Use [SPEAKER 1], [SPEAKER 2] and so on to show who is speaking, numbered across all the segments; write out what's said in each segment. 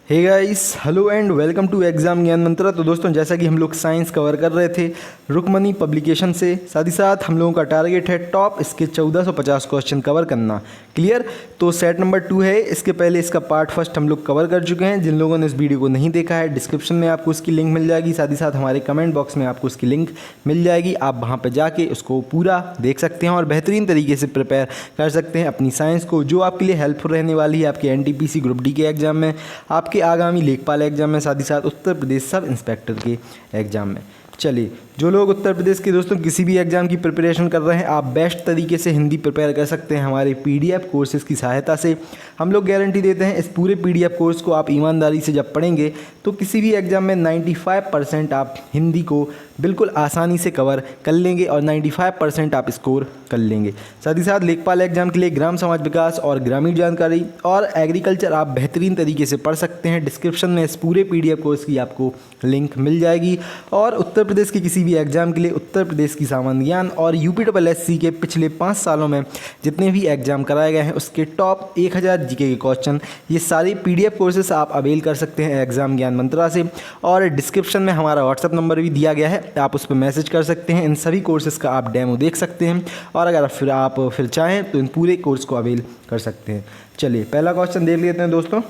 [SPEAKER 1] Hey guys, hello and welcome to exam Gyan Mantra. तो दोस्तों, जैसा कि हम लोग साइंस कवर कर रहे थे रुकमनी पब्लिकेशन से, साथ ही साथ हम लोगों का टारगेट है टॉप इसके 1450 क्वेश्चन कवर करना। क्लियर। तो सेट नंबर 2 है। इसके पहले इसका पार्ट फर्स्ट हम लोग कवर कर चुके हैं। जिन लोगों ने इस वीडियो को नहीं देखा है, डिस्क्रिप्शन में आपको उसकी लिंक मिल जाएगी, साथ ही साथ हमारे कमेंट बॉक्स में आपको उसकी लिंक मिल जाएगी। आप वहाँ पर जाके उसको पूरा देख सकते हैं और बेहतरीन तरीके से प्रिपेयर कर सकते हैं अपनी साइंस को, जो आपके लिए हेल्पफुल रहने वाली है आपके एनटीपीसी ग्रुप डी के एग्जाम में, आपके आगामी लेखपाल एग्जाम में, साथ ही साथ उत्तर प्रदेश सब इंस्पेक्टर के एग्जाम में। चलिए, जो लोग उत्तर प्रदेश के दोस्तों किसी भी एग्जाम की प्रिपरेशन कर रहे हैं, आप बेस्ट तरीके से हिंदी प्रिपेयर कर सकते हैं हमारे पीडीएफ कोर्सेज की सहायता से। हम लोग गारंटी देते हैं इस पूरे पीडीएफ कोर्स को आप ईमानदारी से जब पढ़ेंगे तो किसी भी एग्जाम में 95% आप हिंदी को बिल्कुल आसानी से कवर कर लेंगे और 95% आप स्कोर कर लेंगे। साथ ही साथ लेखपाल एग्जाम के लिए ग्राम समाज विकास और ग्रामीण जानकारी और एग्रीकल्चर आप बेहतरीन तरीके से पढ़ सकते हैं। डिस्क्रिप्शन में इस पूरे पीडीएफ कोर्स की आपको लिंक मिल जाएगी। और उत्तर प्रदेश के किसी भी एग्जाम के लिए उत्तर प्रदेश की सामान्य ज्ञान और यूपीएससी के पिछले 5 सालों में जितने भी एग्जाम कराए गए हैं उसके टॉप 1000 जीके के क्वेश्चन, ये सारे पीडीएफ कोर्सेस आप अवेल कर सकते हैं एग्जाम ज्ञान मंत्रा से। और डिस्क्रिप्शन में हमारा व्हाट्सअप नंबर भी दिया गया है, आप उस पर मैसेज कर सकते हैं। इन सभी कोर्सेज का आप डेमो देख सकते हैं और अगर आप फिर चाहें तो इन पूरे कोर्स को अवेल कर सकते हैं। चलिए, पहला क्वेश्चन देख लेते हैं दोस्तों।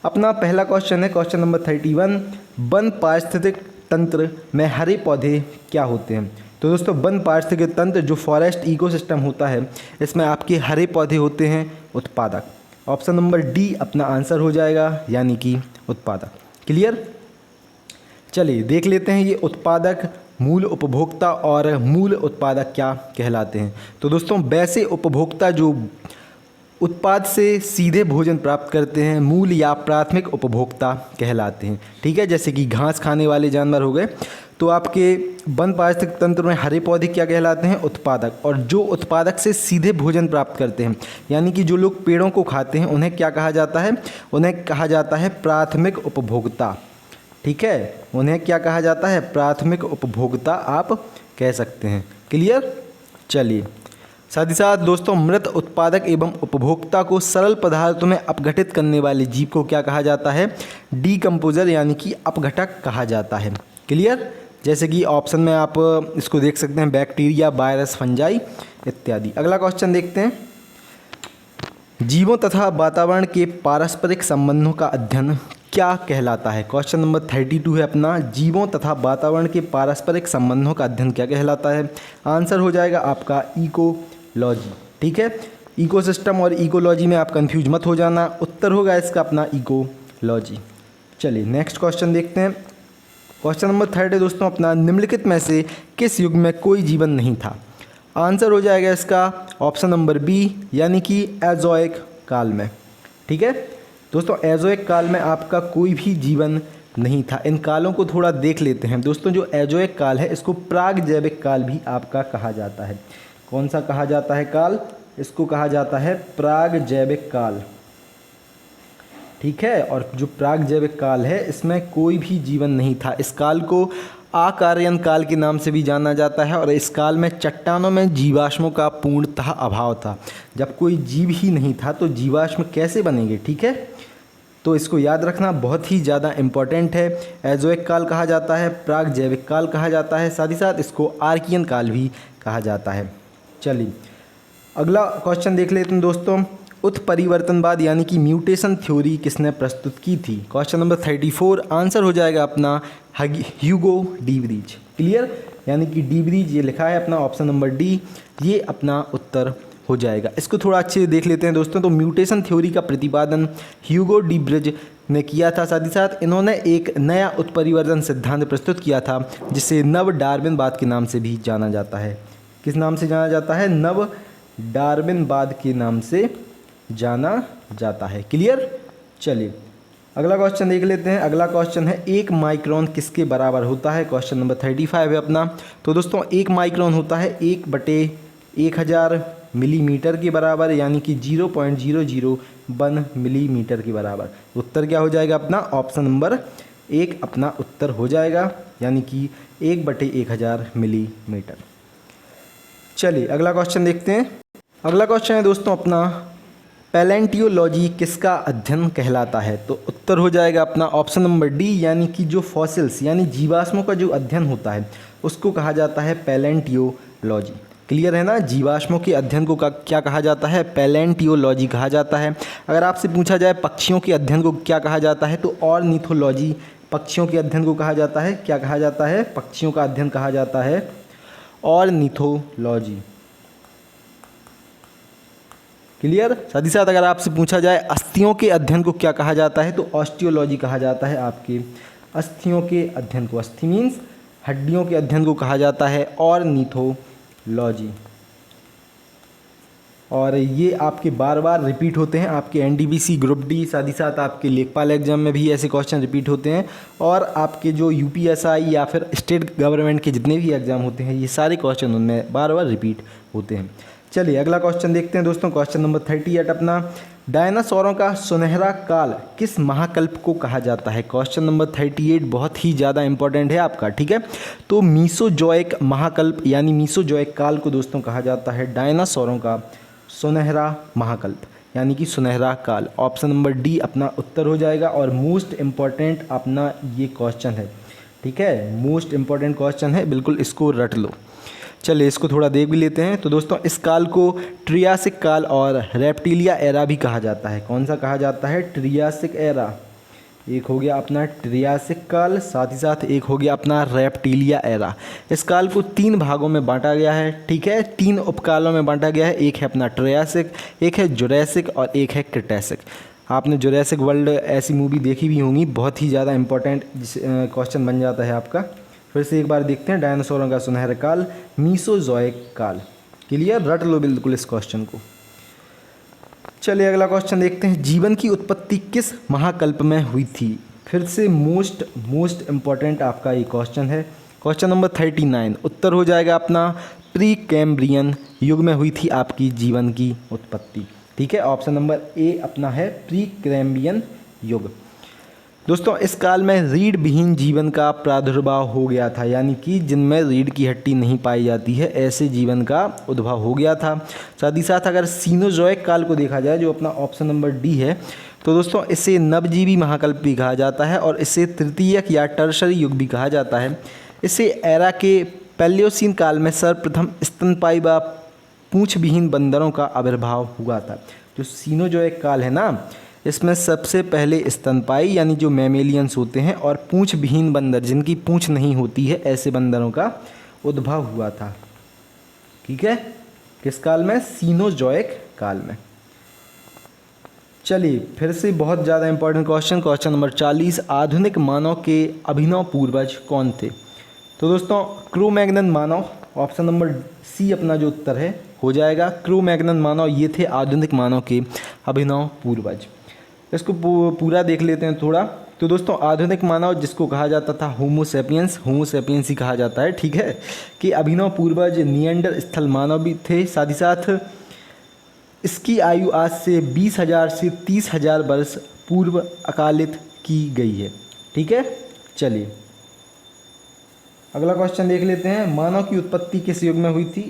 [SPEAKER 1] अपना पहला क्वेश्चन है क्वेश्चन नंबर 31। वन पारिस्थितिक तंत्र में हरे पौधे क्या होते हैं? तो दोस्तों, वन पारिस्थितिक तंत्र जो फॉरेस्ट इकोसिस्टम होता है, इसमें आपके हरे पौधे होते हैं उत्पादक। ऑप्शन नंबर डी अपना आंसर हो जाएगा, यानी कि उत्पादक। क्लियर। चलिए देख लेते हैं ये उत्पादक, मूल उपभोक्ता और मूल उत्पादक क्या कहलाते हैं। तो दोस्तों, वैसे उपभोक्ता जो उत्पाद से सीधे भोजन प्राप्त करते हैं मूल या प्राथमिक उपभोक्ता कहलाते हैं। ठीक है, जैसे कि घास खाने वाले जानवर हो गए। तो आपके वन पारिस्थितिक तंत्र में हरे पौधे क्या कहलाते हैं? उत्पादक। और जो उत्पादक से सीधे भोजन प्राप्त करते हैं, यानी कि जो लोग पेड़ों को खाते हैं, उन्हें क्या कहा जाता है? उन्हें कहा जाता है प्राथमिक उपभोक्ता। ठीक है, उन्हें क्या कहा जाता है? प्राथमिक उपभोक्ता आप कह सकते हैं। क्लियर। चलिए, साथ ही साथ दोस्तों, मृत उत्पादक एवं उपभोक्ता को सरल पदार्थों में अपघटित करने वाले जीव को क्या कहा जाता है? डीकम्पोजर, यानी कि अपघटक कहा जाता है। क्लियर। जैसे कि ऑप्शन में आप इसको देख सकते हैं, बैक्टीरिया, वायरस, फंजाई इत्यादि। अगला क्वेश्चन देखते हैं। जीवों तथा वातावरण के पारस्परिक संबंधों का अध्ययन क्या कहलाता है? क्वेश्चन नंबर 32 है अपना, जीवों तथा वातावरण के पारस्परिक संबंधों का अध्ययन क्या कहलाता है? आंसर हो जाएगा आपका इकोलॉजी। ठीक है, इकोसिस्टम और इकोलॉजी में आप कंफ्यूज मत हो जाना, उत्तर होगा इसका अपना इकोलॉजी। चलिए नेक्स्ट क्वेश्चन देखते हैं। क्वेश्चन नंबर 30 है दोस्तों अपना, निम्नलिखित में से किस युग में कोई जीवन नहीं था? आंसर हो जाएगा इसका ऑप्शन नंबर बी, यानी कि एजोइक काल में। ठीक है दोस्तों, एजोइक काल में आपका कोई भी जीवन नहीं था। इन कालों को थोड़ा देख लेते हैं दोस्तों। जो एजोइक काल है, इसको प्राग जैविक काल भी आपका कहा जाता है। कौन सा कहा जाता है काल? इसको कहा जाता है प्राग जैविक काल। ठीक है, और जो प्राग जैविक काल है, इसमें कोई भी जीवन नहीं था। इस काल को आकार्यन काल के नाम से भी जाना जाता है और इस काल में चट्टानों में जीवाश्मों का पूर्णतः अभाव था। जब कोई जीव ही नहीं था तो जीवाश्म कैसे बनेंगे? ठीक है, तो इसको याद रखना बहुत ही ज़्यादा इम्पॉर्टेंट है। एजोइक काल कहा जाता है, प्राग जैविक काल कहा जाता है, साथ ही साथ इसको आर्कियन काल भी कहा जाता है। चलिए अगला क्वेश्चन देख लेते हैं दोस्तों। उत्परिवर्तनवाद यानी कि म्यूटेशन थ्योरी किसने प्रस्तुत की थी? Question number 34। आंसर हो जाएगा अपना ह्यूगो डीवरीज। क्लियर, यानी कि डीवरीज ये लिखा है अपना ऑप्शन नंबर डी, ये अपना उत्तर हो जाएगा। इसको थोड़ा अच्छे से देख लेते हैं दोस्तों। तो म्यूटेशन थ्योरी का प्रतिपादन ह्यूगो डीवरीज ने किया था। साथ ही साथ इन्होंने एक नया उत्परिवर्तन सिद्धांत प्रस्तुत किया था जिसे नव डार्विनवाद के नाम से भी जाना जाता है। किस नाम से जाना जाता है? नव डार्विनवाद के नाम से जाना जाता है। क्लियर। चलिए अगला क्वेश्चन देख लेते हैं। अगला क्वेश्चन है, 1 माइक्रोन किसके बराबर होता है? क्वेश्चन नंबर 35 है अपना। तो दोस्तों, 1 माइक्रोन होता है 1/1000 मिलीमीटर के बराबर, यानी कि 0.001 मिलीमीटर के बराबर। उत्तर क्या हो जाएगा अपना? ऑप्शन नंबर 1 अपना उत्तर हो जाएगा, यानी कि 1/1000 मिलीमीटर। चलिए अगला क्वेश्चन देखते हैं। अगला क्वेश्चन है दोस्तों अपना, पैलेंटियोलॉजी किसका अध्ययन कहलाता है? तो उत्तर हो जाएगा अपना ऑप्शन नंबर डी, यानी कि जो फॉसिल्स यानी जीवाश्मों का जो अध्ययन होता है उसको कहा जाता है पैलेंटियोलॉजी। क्लियर है ना? जीवाश्मों के अध्ययन को क्या कहा जाता है? पैलेंटियोलॉजी कहा जाता है। अगर आपसे पूछा जाए पक्षियों के अध्ययन को क्या कहा जाता है, तो ऑर्निथोलॉजी। पक्षियों के अध्ययन को कहा जाता है, क्या कहा जाता है? पक्षियों का अध्ययन कहा जाता है ऑर्निथोलॉजी। क्लियर? साथ ही साथ अगर आपसे पूछा जाए अस्थियों के अध्ययन को क्या कहा जाता है, तो ऑस्टियोलॉजी कहा जाता है। आपके अस्थियों के अध्ययन को, अस्थि मीन्स हड्डियों के अध्ययन को कहा जाता है ऑर्निथोलॉजी। और ये आपके बार बार रिपीट होते हैं आपके एनडीबीसी ग्रुप डी, साथ ही साथ आपके लेखपाल एग्जाम में भी ऐसे क्वेश्चन रिपीट होते हैं, और आपके जो यूपीएसआई या फिर स्टेट गवर्नमेंट के जितने भी एग्जाम होते हैं ये सारे क्वेश्चन उनमें बार बार रिपीट होते हैं। चलिए अगला क्वेश्चन देखते हैं दोस्तों, क्वेश्चन नंबर 38 अपना, डायनासोरों का सुनहरा काल किस महाकल्प को कहा जाता है? क्वेश्चन नंबर 38 बहुत ही ज़्यादा इंपॉर्टेंट है आपका, ठीक है। तो मीसोजोइक महाकल्प यानी मीसोजोइक काल को दोस्तों कहा जाता है डायनासोरों का सुनहरा महाकल्प यानी कि सुनहरा काल। ऑप्शन नंबर डी अपना उत्तर हो जाएगा, और मोस्ट इम्पॉर्टेंट अपना ये क्वेश्चन है, ठीक है, मोस्ट इम्पॉर्टेंट क्वेश्चन है, बिल्कुल इसको रट लो। चलिए इसको थोड़ा देख भी लेते हैं। तो दोस्तों इस काल को ट्रियासिक काल और रेप्टिलिया एरा भी कहा जाता है। कौन सा कहा जाता है? Triassic era. एक हो गया अपना ट्रियासिक काल, साथ ही साथ एक हो गया अपना रेप्टिलिया एरा। इस काल को 3 भागों में बांटा गया है, ठीक है, 3 उपकालों में बांटा गया है। एक है अपना ट्रियासिक, एक है जुरैसिक और एक है क्रिटेसिक। आपने जुरैसिक वर्ल्ड ऐसी मूवी देखी भी होंगी, बहुत ही ज़्यादा इंपॉर्टेंट क्वेश्चन बन जाता है आपका। फिर से एक बार देखते हैं, डायनासोरों का सुनहरा काल, मीसोजोइक काल। क्लियर? रट लो बिल्कुल इस क्वेश्चन को। चलिए अगला क्वेश्चन देखते हैं, जीवन की उत्पत्ति किस महाकल्प में हुई थी? फिर से मोस्ट इम्पॉर्टेंट आपका ये क्वेश्चन है। क्वेश्चन नंबर 39 उत्तर हो जाएगा अपना प्री कैम्ब्रियन युग में हुई थी आपकी जीवन की उत्पत्ति, ठीक है। ऑप्शन नंबर ए अपना है प्री कैम्ब्रियन युग। दोस्तों इस काल में रीढ़ विहीन जीवन का प्रादुर्भाव हो गया था, यानी कि जिनमें रीढ़ की हड्डी नहीं पाई जाती है ऐसे जीवन का उद्भव हो गया था। साथ ही साथ अगर सीनोजोइक काल को देखा जाए, जो अपना ऑप्शन नंबर डी है, तो दोस्तों इसे नवजीवी महाकल्प भी कहा जाता है, और इसे तृतीयक या टर्शरी युग भी कहा जाता है। इसे एरा के पैलियोसीन काल में सर्वप्रथम स्तनपायी व पूंछ विहीन बंदरों का आविर्भाव हुआ था। जो सीनोजोइक काल है ना, इसमें सबसे पहले स्तनपायी यानी जो मैमेलियंस होते हैं और पूंछ विहीन बंदर, जिनकी पूंछ नहीं होती है, ऐसे बंदरों का उद्भव हुआ था, ठीक है। किस काल में? सीनोजोइक काल में। चलिए फिर से बहुत ज़्यादा इंपॉर्टेंट क्वेश्चन नंबर 40, आधुनिक मानव के अभिनव पूर्वज कौन थे? तो दोस्तों क्रो-मैग्नन मानव, ऑप्शन नंबर सी अपना जो उत्तर है हो जाएगा। क्रो-मैग्नन मानव ये थे आधुनिक मानव के अभिनव पूर्वज। इसको पूरा देख लेते हैं थोड़ा। तो दोस्तों आधुनिक मानव जिसको कहा जाता था होमो सैपियंस ही कहा जाता है, ठीक है, कि अभिनव पूर्वज निएंडर स्थल मानव भी थे। साथ ही साथ इसकी आयु आज से 20,000 से 30,000 वर्ष पूर्व अकालित की गई है, ठीक है। चलिए अगला क्वेश्चन देख लेते हैं, मानव की उत्पत्ति किस युग में हुई थी?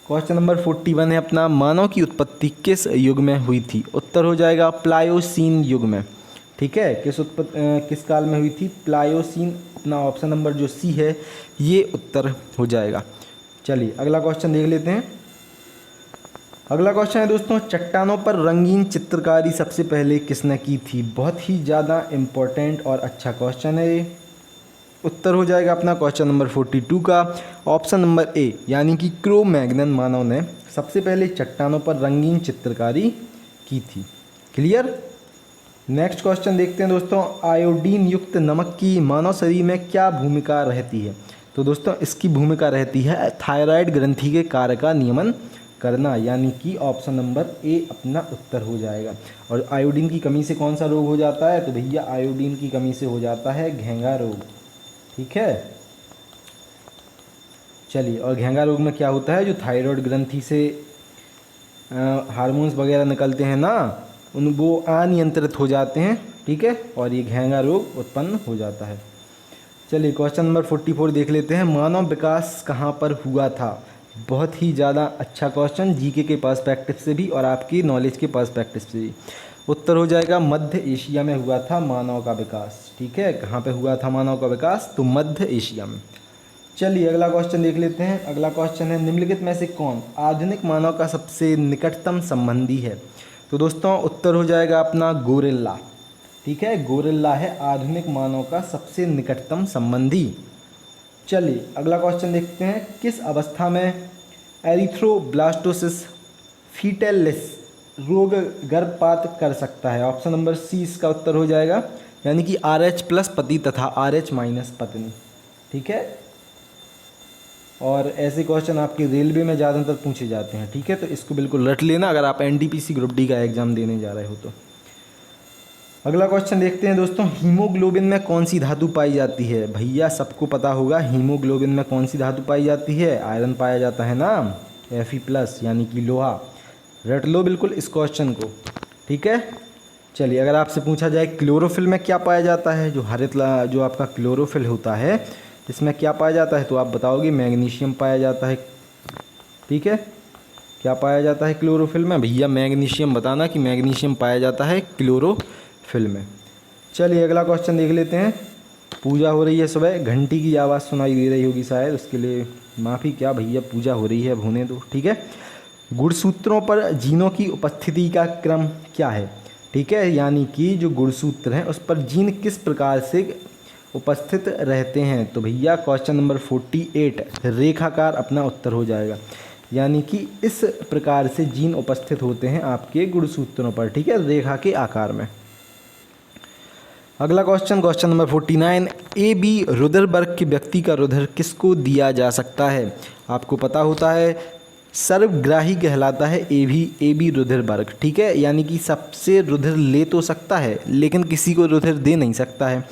[SPEAKER 1] क्वेश्चन नंबर 41 है अपना, मानव की उत्पत्ति किस युग में हुई थी? उत्तर हो जाएगा प्लायोसीन युग में, ठीक है। किस काल में हुई थी? प्लायोसीन। अपना ऑप्शन नंबर जो सी है ये उत्तर हो जाएगा। चलिए अगला क्वेश्चन देख लेते हैं। अगला क्वेश्चन है दोस्तों, चट्टानों पर रंगीन चित्रकारी सबसे पहले किसने की थी? बहुत ही ज़्यादा इम्पोर्टेंट और अच्छा क्वेश्चन है ये। उत्तर हो जाएगा अपना क्वेश्चन नंबर 42 का ऑप्शन नंबर ए, यानी कि क्रो-मैग्नन मानव ने सबसे पहले चट्टानों पर रंगीन चित्रकारी की थी। क्लियर? नेक्स्ट क्वेश्चन देखते हैं दोस्तों, आयोडीन युक्त नमक की मानव शरीर में क्या भूमिका रहती है? तो दोस्तों इसकी भूमिका रहती है थायराइड ग्रंथि के कार्य का नियमन करना, यानी कि ऑप्शन नंबर ए अपना उत्तर हो जाएगा। और आयोडीन की कमी से कौन सा रोग हो जाता है? तो भैया आयोडीन की कमी से हो जाता है घेंगा रोग, ठीक है। चलिए, और घेंगा रोग में क्या होता है? जो थायराइड ग्रंथि से हार्मोन्स वगैरह निकलते हैं ना, वो अनियंत्रित हो जाते हैं, ठीक है, और ये घेंगा रोग उत्पन्न हो जाता है। चलिए क्वेश्चन नंबर 44 देख लेते हैं, मानव विकास कहाँ पर हुआ था? बहुत ही ज़्यादा अच्छा क्वेश्चन, जीके के पर्सपेक्टिव से भी और आपकी नॉलेज के पर्सपेक्टिव से भी। उत्तर हो जाएगा मध्य एशिया में हुआ था मानव का विकास। ठीक है, कहाँ पे हुआ था मानव का विकास? तो मध्य एशिया में। चलिए अगला क्वेश्चन देख लेते हैं। अगला क्वेश्चन है, निम्नलिखित में से कौन आधुनिक मानव का सबसे निकटतम संबंधी है? तो दोस्तों उत्तर हो जाएगा अपना गोरिल्ला। ठीक है, गोरिल्ला है आधुनिक मानव का सबसे निकटतम संबंधी। चलिए अगला क्वेश्चन देखते हैं, किस अवस्था में एरिथ्रोब्लास्टोसिस फीटलिस रोग गर्भपात कर सकता है? ऑप्शन नंबर सी इसका उत्तर हो जाएगा, यानी कि RH+ पति तथा RH- पत्नी। ठीक है, और ऐसे क्वेश्चन आपके रेलवे में ज़्यादातर पूछे जाते हैं। ठीक है, तो इसको बिल्कुल रट लेना अगर आप NTPC ग्रुप डी का एग्ज़ाम देने जा रहे हो तो। अगला क्वेश्चन देखते हैं दोस्तों, हीमोग्लोबिन में कौन सी धातु पाई जाती है? भैया सबको पता होगा हीमोग्लोबिन में कौन सी धातु पाई जाती है? आयरन पाया जाता है ना, Fe+, यानी कि लोहा। रट लो बिल्कुल इस क्वेश्चन को। ठीक है, चलिए अगर आपसे पूछा जाए क्लोरोफिल में क्या पाया जाता है, जो हरित जो आपका क्लोरोफिल होता है इसमें क्या पाया जाता है, तो आप बताओगे मैग्नीशियम पाया जाता है। ठीक है, क्या पाया जाता है क्लोरोफिल में? भैया मैग्नीशियम बताना कि मैग्नीशियम पाया जाता है क्लोरोफिल में। चलिए अगला क्वेश्चन देख लेते हैं। पूजा हो रही है, सुबह घंटी की आवाज़ सुनाई दे रही होगी शायद, उसके लिए माफ़ी। क्या भैया पूजा हो रही है, अब होने दो। ठीक है, गुणसूत्रों पर जीनों की उपस्थिति का क्रम क्या है? ठीक है, यानी कि जो गुणसूत्र हैं उस पर जीन किस प्रकार से उपस्थित रहते हैं? तो भैया क्वेश्चन नंबर 48 रेखाकार अपना उत्तर हो जाएगा, यानी कि इस प्रकार से जीन उपस्थित होते हैं आपके गुणसूत्रों पर। ठीक है, रेखा के आकार में। अगला क्वेश्चन, क्वेश्चन नंबर 49, AB रुदरबर्ग के व्यक्ति का रुधिर किसको दिया जा सकता है? आपको पता होता है सर्वग्राही कहलाता है AB रुदरबर्ग। ठीक है, यानी कि सबसे रुधिर ले तो सकता है लेकिन किसी को रुधिर दे नहीं सकता है,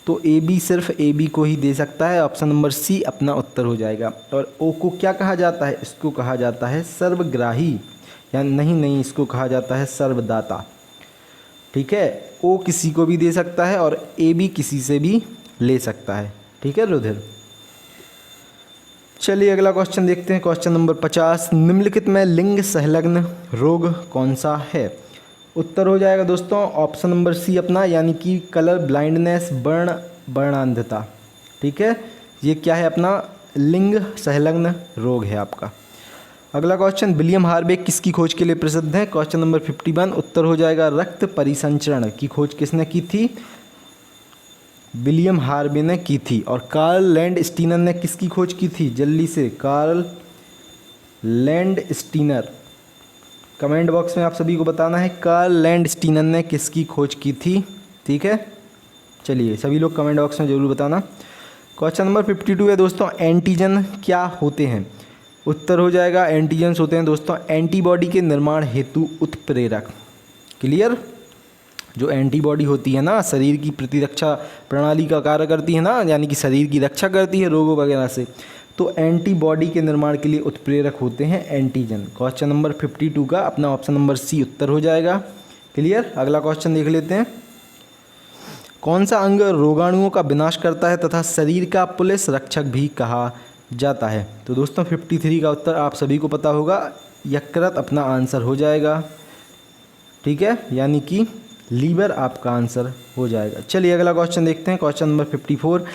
[SPEAKER 1] तो AB सिर्फ AB को ही दे सकता है। ऑप्शन नंबर सी अपना उत्तर हो जाएगा। और O को क्या कहा जाता है? इसको कहा जाता है सर्वग्राही, या नहीं, इसको कहा जाता है सर्वदाता। ठीक है, O किसी को भी दे सकता है और AB किसी से भी ले सकता है। ठीक है, रुधिर। चलिए अगला क्वेश्चन देखते हैं, क्वेश्चन नंबर 50, निम्नलिखित में लिंग संलग्न रोग कौन सा है? उत्तर हो जाएगा दोस्तों ऑप्शन नंबर सी अपना, यानी कि कलर ब्लाइंडनेस, वर्णांधता। ठीक है, ये क्या है अपना? लिंग संलग्न रोग है आपका। अगला क्वेश्चन, विलियम हार्वे किसकी खोज के लिए प्रसिद्ध है? क्वेश्चन नंबर 51 उत्तर हो जाएगा रक्त परिसंचरण की खोज किसने की थी? विलियम हार्वे ने की थी। और कार्ल लैंडस्टीनर ने किसकी खोज की थी? जल्दी से, कार्ल लैंडस्टीनर। कमेंट बॉक्स में आप सभी को बताना है कार्ल लैंडस्टीनर ने किसकी खोज की थी। ठीक है, चलिए सभी लोग कमेंट बॉक्स में ज़रूर बताना। क्वेश्चन नंबर 52 है दोस्तों, एंटीजन क्या होते हैं? उत्तर हो जाएगा एंटीजन्स होते हैं दोस्तों एंटीबॉडी के निर्माण हेतु उत्प्रेरक। क्लियर? जो एंटीबॉडी होती है ना, शरीर की प्रतिरक्षा प्रणाली का कार्य करती है ना, यानी कि शरीर की रक्षा करती है रोगों वगैरह से, तो एंटीबॉडी के निर्माण के लिए उत्प्रेरक होते हैं एंटीजन। क्वेश्चन नंबर 52 का अपना ऑप्शन नंबर सी उत्तर हो जाएगा। क्लियर? अगला क्वेश्चन देख लेते हैं, कौन सा अंग रोगाणुओं का विनाश करता है तथा शरीर का पुलिस रक्षक भी कहा जाता है? तो दोस्तों 53 का उत्तर आप सभी को पता होगा, यकृत अपना आंसर हो जाएगा। ठीक है, यानी कि लीवर आपका आंसर हो जाएगा। चलिए अगला क्वेश्चन देखते हैं, क्वेश्चन नंबर 54,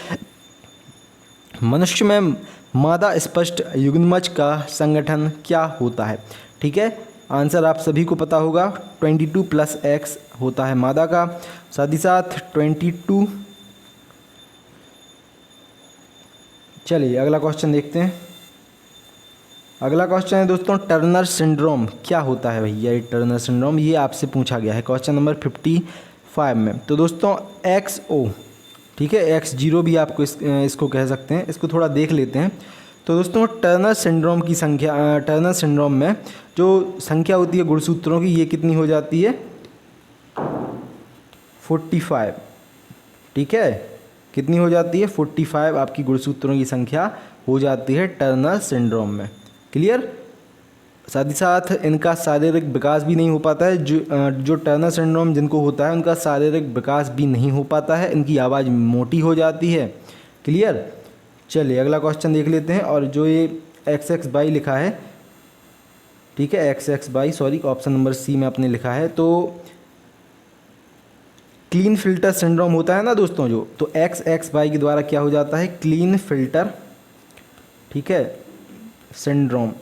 [SPEAKER 1] मनुष्य में मादा स्पष्ट युग्मज का संगठन क्या होता है? ठीक है, आंसर आप सभी को पता होगा 22+X होता है मादा का, साथ ही साथ 22। चलिए अगला क्वेश्चन देखते हैं। अगला क्वेश्चन है दोस्तों, टर्नर सिंड्रोम क्या होता है? भैया ये टर्नर सिंड्रोम ये आपसे पूछा गया है क्वेश्चन नंबर 55 में। तो दोस्तों XO, ठीक है, X0 भी आपको इसको कह सकते हैं, इसको थोड़ा देख लेते हैं। तो दोस्तों टर्नर सिंड्रोम की संख्या, टर्नर सिंड्रोम में जो संख्या होती है गुणसूत्रों की, ये कितनी हो जाती है? 45। ठीक है, कितनी हो जाती है? 45 आपकी गुणसूत्रों की संख्या हो जाती है टर्नर सिंड्रोम में। क्लियर? साथ ही साथ इनका शारीरिक विकास भी नहीं हो पाता है। जो टर्नर सिंड्रोम जिनको होता है उनका शारीरिक विकास भी नहीं हो पाता है, इनकी आवाज़ मोटी हो जाती है। क्लियर? चलिए अगला क्वेश्चन देख लेते हैं। और जो ये XXY लिखा है, ठीक है, XXY, sorry, option number C में आपने लिखा है। तो क्लीन फिल्टर सिंड्रोम होता है ना दोस्तों जो, तो XXY के द्वारा क्या हो जाता है, क्लीन फिल्टर, ठीक है, सिंड्रोम,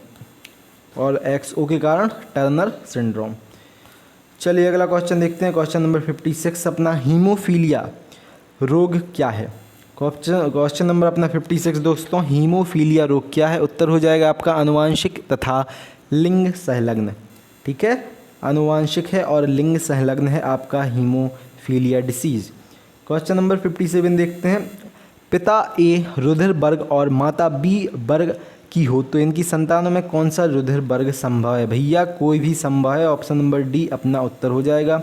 [SPEAKER 1] और XO के कारण टर्नर सिंड्रोम। चलिए अगला क्वेश्चन देखते हैं, क्वेश्चन नंबर 56 अपना, हीमोफीलिया रोग क्या है। क्वेश्चन नंबर अपना 56 दोस्तों, हीमोफीलिया रोग क्या है। उत्तर हो जाएगा आपका आनुवांशिक तथा लिंग संलग्न, ठीक है, आनुवांशिक है और लिंग संलग्न है आपका हीमोफीलिया डिसीज। क्वेश्चन नंबर 57 देखते हैं, पिता ए रुधिर वर्ग और माता बी वर्ग की हो तो इनकी संतानों में कौन सा रुधिर वर्ग संभव है। भैया कोई भी संभव है, ऑप्शन नंबर डी अपना उत्तर हो जाएगा।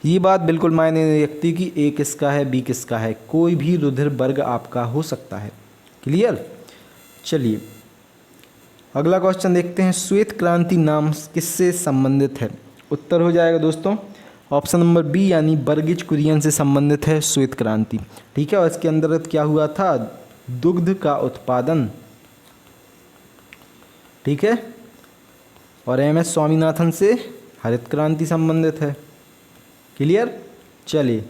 [SPEAKER 1] ये बात बिल्कुल मायने नहीं रखती कि ए किसका है बी किसका है, कोई भी रुधिर वर्ग आपका हो सकता है। क्लियर। चलिए अगला क्वेश्चन देखते हैं, श्वेत क्रांति नाम किससे संबंधित है। उत्तर हो जाएगा दोस्तों ऑप्शन नंबर बी यानी वर्गीज कुरियन से संबंधित है श्वेत क्रांति, ठीक है। और इसके अंतर्गत क्या हुआ था, दुग्ध का उत्पादन, ठीक है, और MS स्वामीनाथन से हरित क्रांति संबंधित है। क्लियर। चलिए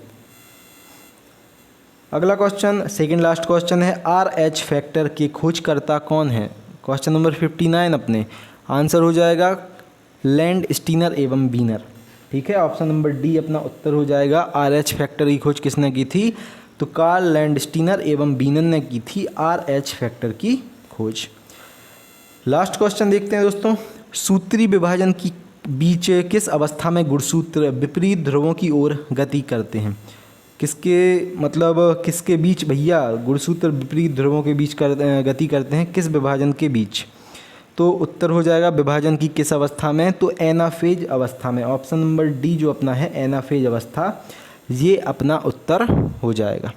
[SPEAKER 1] अगला क्वेश्चन, सेकंड लास्ट क्वेश्चन है, RH फैक्टर के खोजकर्ता कौन है। क्वेश्चन नंबर 59 अपने, आंसर हो जाएगा लैंड स्टीनर एवं बीनर, ठीक है, ऑप्शन नंबर डी अपना उत्तर हो जाएगा। RH फैक्टर की खोज किसने की थी, तो कार्ल लैंड स्टीनर एवं बीनर ने की थी RH फैक्टर की खोज। लास्ट क्वेश्चन देखते हैं दोस्तों, सूत्री विभाजन की बीच किस अवस्था में गुणसूत्र विपरीत ध्रुवों की ओर गति करते हैं। किसके मतलब किसके बीच भैया गुणसूत्र विपरीत ध्रुवों के बीच गति करते हैं, किस विभाजन के बीच। तो उत्तर हो जाएगा विभाजन की किस अवस्था में, तो एनाफेज अवस्था में, ऑप्शन नंबर डी जो अपना है एनाफेज अवस्था, ये अपना उत्तर हो जाएगा।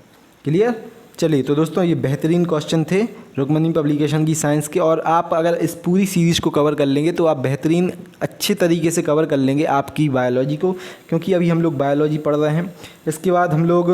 [SPEAKER 1] क्लियर। चलिए तो दोस्तों ये बेहतरीन क्वेश्चन थे रुक्मणी पब्लिकेशन की साइंस के, और आप अगर इस पूरी सीरीज़ को कवर कर लेंगे तो आप बेहतरीन अच्छे तरीके से कवर कर लेंगे आपकी बायोलॉजी को, क्योंकि अभी हम लोग बायोलॉजी पढ़ रहे हैं। इसके बाद हम लोग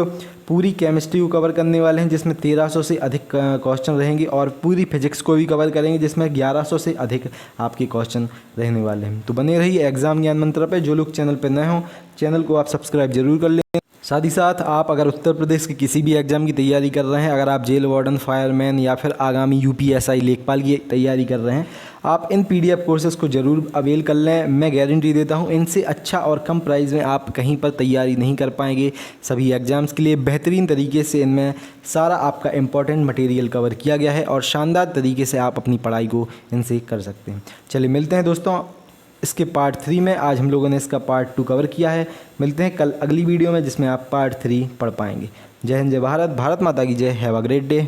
[SPEAKER 1] पूरी केमिस्ट्री को कवर करने वाले हैं जिसमें 1300 से अधिक क्वेश्चन रहेंगे, और पूरी फिजिक्स को भी कवर करेंगे जिसमें 1100 से अधिक आपके क्वेश्चन रहने वाले हैं। तो बने रहिए एग्जाम ज्ञान मंत्र पे। जो लोग चैनल पर नए हों चैनल को आप सब्सक्राइब जरूर कर लें। साथ ही साथ आप अगर उत्तर प्रदेश के किसी भी एग्ज़ाम की तैयारी कर रहे हैं, अगर आप जेल वार्डन, फायरमैन या फिर आगामी UPSI लेखपाल की तैयारी कर रहे हैं, आप इन PDF कोर्सेज़ को ज़रूर अवेल कर लें। मैं गारंटी देता हूं इनसे अच्छा और कम प्राइस में आप कहीं पर तैयारी नहीं कर पाएंगे। सभी एग्ज़ाम्स के लिए बेहतरीन तरीके से इनमें सारा आपका इम्पॉर्टेंट मटेरियल कवर किया गया है, और शानदार तरीके से आप अपनी पढ़ाई को इनसे कर सकते हैं। चलिए मिलते हैं दोस्तों इसके पार्ट 3 में। आज हम लोगों ने इसका पार्ट 2 कवर किया है। मिलते हैं कल अगली वीडियो में जिसमें आप पार्ट 3 पढ़ पाएंगे। जय हिंद, जय भारत, भारत माता की जय। Have a great day.